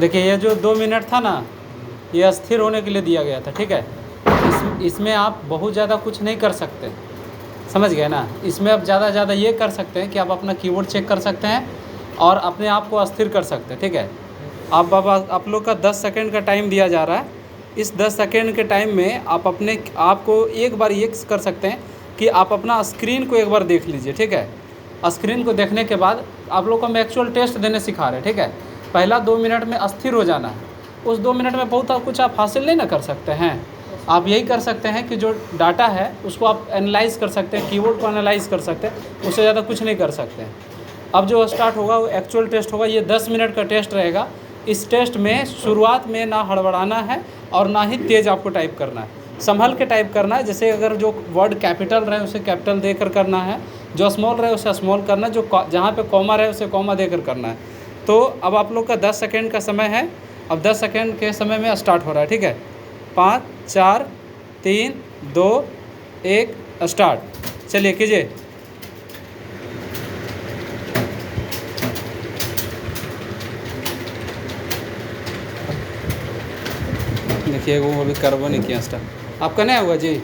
देखिए ये जो 2 मिनट था ना, ये अस्थिर होने के लिए दिया गया था, ठीक है। इसमें आप बहुत ज़्यादा कुछ नहीं कर सकते, समझ गए ना। इसमें आप ज़्यादा ये कर सकते हैं कि आप अपना कीबोर्ड चेक कर सकते हैं और अपने आप को अस्थिर कर सकते हैं, ठीक है। आप लोग का 10 सेकंड का टाइम दिया जा रहा है। इस 10 सेकंड के टाइम में आप अपने आप को एक बार ये कर सकते हैं कि आप अपना स्क्रीन को एक बार देख लीजिए, ठीक है। स्क्रीन को देखने के बाद आप लोग को हम एक्चुअल टेस्ट देने सिखा रहे हैं, ठीक है। पहला 2 मिनट में अस्थिर हो जाना है। उस 2 मिनट में बहुत कुछ आप हासिल नहीं ना कर सकते हैं। आप यही कर सकते हैं कि जो डाटा है उसको आप एनालाइज़ कर सकते हैं, कीबोर्ड को एनालाइज़ कर सकते हैं, उससे ज़्यादा कुछ नहीं कर सकते हैं। अब जो स्टार्ट होगा वो एक्चुअल टेस्ट होगा। ये 10 मिनट का टेस्ट रहेगा। इस टेस्ट में शुरुआत में ना हड़बड़ाना है और ना ही तेज़ आपको टाइप करना है, संभल के टाइप करना है। जैसे अगर जो वर्ड कैपिटल रहे उसे कैपिटल देकर करना है, जो स्मॉल रहे उसे स्मॉल करना है, जो जहाँ पे कॉमा रहे उसे कॉमा देकर करना है। तो अब आप लोग का 10 सेकेंड का समय है। अब 10 सेकेंड के समय में स्टार्ट हो रहा है, ठीक है। 5 4 3 2 1 स्टार्ट। चलिए कीजिए। देखिए वो अभी करबो नहीं किया स्टार्ट। आपका नहीं हुआ जी।